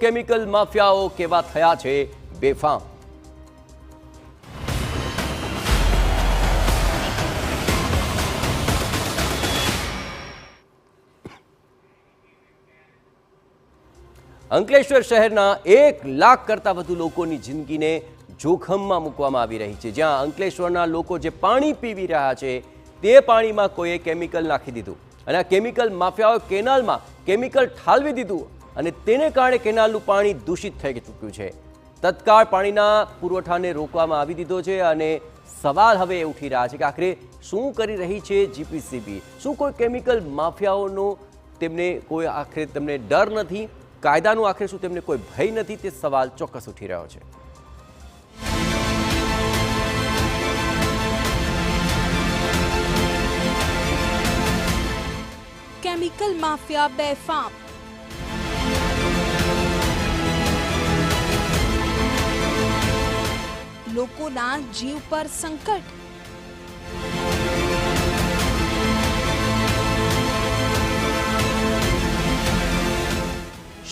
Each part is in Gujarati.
કેમિકલ માફિયાઓ કેવા થયા છે બેફામ। અંકલેશ્વર શહેરના 1 લાખ કરતાં વધુ લોકોની જિંદગીને જોખમમાં મૂકવામાં આવી રહી છે, જ્યાં અંકલેશ્વરના લોકો જે પાણી પીવી રહ્યા છે તે પાણીમાં કોઈએ કેમિકલ નાખી દીધું અને આ કેમિકલ માફિયાઓએ કેનાલમાં કેમિકલ ઠાલવી દીધું અને તેને કારણે કેનાલનું પાણી દૂષિત થઈ ચૂક્યું છે। તત્કાળ પાણીના પુરવઠાને રોકવામાં આવી દીધો છે અને સવાલ હવે એ ઉઠી રહ્યા છે કે આખરે શું કરી રહી છે જીપીસીબી? શું કોઈ કેમિકલ માફિયાઓનો તેમને ડર નથી? કાયદાનું આખરે શું તેમને કોઈ ભય નથી? તે સવાલ ચોક્કસ ઉઠી રહ્યો છે। કેમિકલ માફિયા બેફામ। લોકોના જીવ પર સંકટ।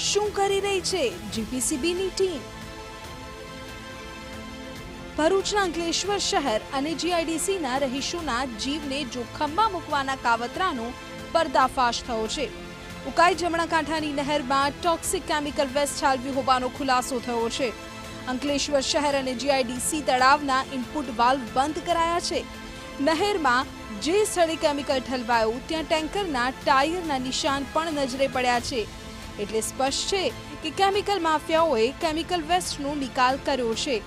શું કરી રહી છે જીપીસીબીની ટીમ? ભરૂચના અંકલેશ્વર શહેર અને જીઆઈડીસીના રહીશોના જીવને જોખમમાં મૂકવાના કાવતરાનો પર્દાફાશ થયો છે। ઉકાઈ જમણા કાંઠાની નહેરમાં ટોક્સિક કેમિકલ વેસ્ટ ઠાલવ્યું હોવાનો ખુલાસો થયો છે। અંકલેશ્વર શહેર અને જીઆઈડીસી તળાવના ઇનપુટ વાલ્વ બંધ કરાયા છે। નહેરમાં જે સ્થળે કેમિકલ ઠલવાયું ત્યાં ટેન્કરના ટાયરના નિશાન પણ નજરે પડ્યા છે। એટલે સ્પષ્ટ છે કે કેમિકલ માફિયાઓએ કેમિકલ વેસ્ટનો નિકાલ કર્યો છે।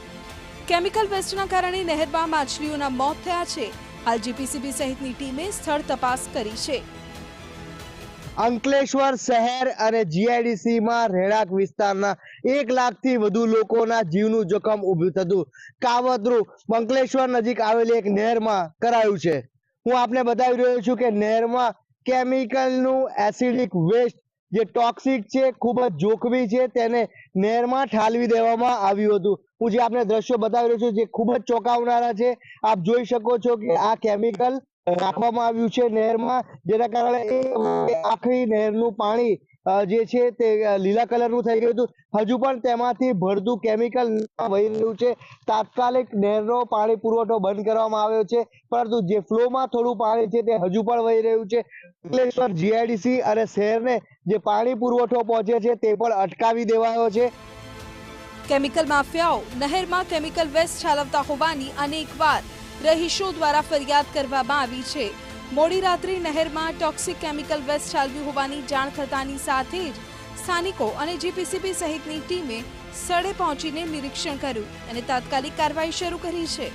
કેમિકલ વેસ્ટના કારણે નહેરમાં માછલીઓના મોત થયા છે। હાલ જીપીસીબી સહિતની ટીમે સ્થળ તપાસ કરી છે। અંકલેશ્વર શહેર અને જીઆઈડીસીમાં રહેણાંક વિસ્તારના 1 લાખથી વધુ લોકોના જીવનું જોખમ ઊભું થતું કાવતરું અંકલેશ્વર નજીક આવેલી એક નહેરમાં કરાયું છે। હું આપને બતાવી રહ્યો છું કે નહેરમાં કેમિકલનું એસિડિક વેસ્ટ જે ટોક્સિક છે, ખૂબ જ જોખમી છે, તેને નહેરમાં ઠાલવી દેવામાં આવ્યું હતું। હું જે આપને દ્રશ્યો બતાવી રહ્યો છું જે ખૂબ જ ચોંકાવનારા છે। આપ જોઈ શકો છો કે આ કેમિકલ નાખવામાં આવ્યું છે નહેરમાં, જેના કારણે આખરી નહેરનું પાણી જે છે તે લીલા કલરનું થઈ ગયું હતું। હજુ પણ તેમાંથી ભળતું કેમિકલ વહી રહ્યું છે। તાત્કાલિક નહેરનો પાણી પુરવઠો બંધ કરવામાં આવ્યો છે, પરંતુ જે ફ્લોમાં થોડું પાણી છે તે હજુ પણ વહી રહ્યું છે। અંકલેશ્વર જીઆઈડીસી અને શહેરને જે પાણી પુરવઠો પહોંચે છે તે પણ અટકાવી દેવાયો છે। કેમિકલ માફિયાઓ નહેરમાં કેમિકલ વેસ્ટ ઠાલવતા હોવાની અનેકવાર રહીશો દ્વારા ફરિયાદ કરવામાં આવી છે। મોડી રાત્રે નહેરમાં ટોક્સિક કેમિકલ વેસ્ટ ઠાલવ્યું હોવાની જાણ થતાની સાથે જ સ્થાનિકો અને જીપીસીબી સહિતની ટીમે સ્થળે પહોંચીને નિરીક્ષણ કર્યું અને તાત્કાલિક કાર્યવાહી શરૂ કરી છે।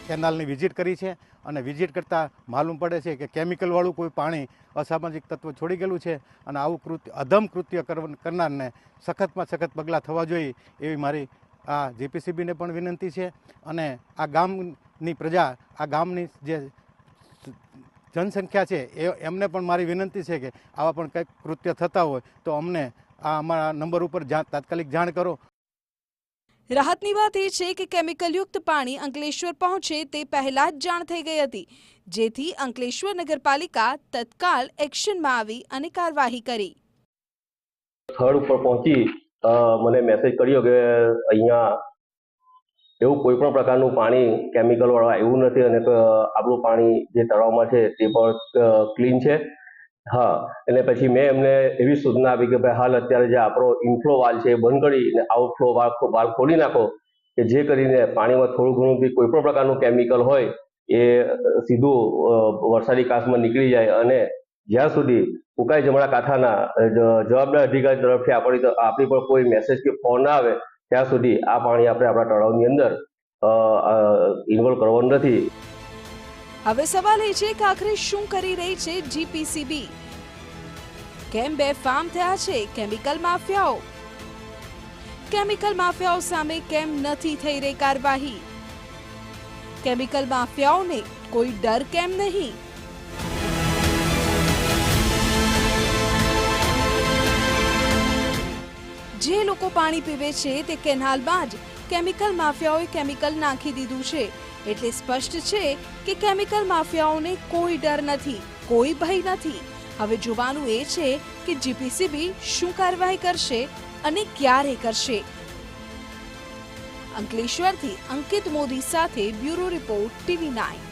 કેનાલની વિઝિટ કરી છે અને વિઝિટ કરતાં માલુમ પડે છે કે કેમિકલવાળું કોઈ પાણી અસામાજિક તત્વ છોડી ગયેલું છે અને આવું અધમ કૃત્ય કરનારને સખતમાં સખત પગલાં થવા જોઈએ એવી મારી આ જીપીસીબીને પણ વિનંતી છે। અને આ ગામની પ્રજા, આ ગામની જે જનસંખ્યા છે એમને પણ મારી વિનંતી છે કે આવા પણ કંઈક કૃત્ય થતા હોય તો અમને આ અમારા નંબર ઉપર તાત્કાલિક જાણ કરો। રાહતની વાત એ છે કે કેમિકલયુક્ત પાણી અંકલેશ્વર પહોંચે તે પહેલા જ જાણ થઈ ગઈ હતી, જેથી અંકલેશ્વર નગરપાલિકા તત્કાળ એક્શનમાં આવી અને કાર્યવાહી કરી। સ્થળ ઉપર પહોંચી મને મેસેજ કર્યો કે અહીંયા એવું કોઈ પણ પ્રકારનું પાણી કેમિકલ વાળા એવું નથી અને આપણું પાણી જે તળાવમાં છે તે પણ ક્લીન છે। હા, એટલે પછી મેં એમને એવી સૂચના આપી કે ભાઈ હાલ અત્યારે જે આપણો ઇનફ્લો વાલ છે એ બંધ કરીને આઉટફ્લો વાલ ખોલી નાખો કે જે કરીને પાણીમાં થોડું ઘણું બી કોઈ પણ પ્રકારનું કેમિકલ હોય એ સીધું વરસાદી કાચમાં નીકળી જાય અને જ્યાં સુધી ઉકાઈ જમણા કાંઠાના જવાબદાર અધિકારી તરફથી આપણી પર કોઈ મેસેજ કે ફોન ના આવે ત્યાં સુધી આ પાણી આપણે આપણા તળાવની અંદર ઇન્વોલ્વ કરવાનું નથી। હવે સવાલ એ છે કે આખરે શું કરી રહી છે જીપીસીબી? કેમ બેફામ થયા છે કેમિકલ માફિયાઓ? કેમિકલ માફિયાઓ સામે કેમ નથી થઈ રહી કાર્યવાહી? કેમિકલ માફિયાઓને કોઈ ડર કેમ નહીં? જે લોકો પાણી પીવે છે તે કેનાલમાં જ કેમિકલ માફિયાઓએ કેમિકલ નાખી દીધું છે। એટલે સ્પષ્ટ છે કે કેમિકલ માફિયાઓને કોઈ ડર નથી, કોઈ ભય નથી। હવે જોવાનું એ છે કે જીપીસીબી શું કાર્યવાહી કરશે અને ક્યારે કરશે। અંકલેશ્વરથી અંકિત મોદી સાથે બ્યુરો રિપોર્ટ TV9।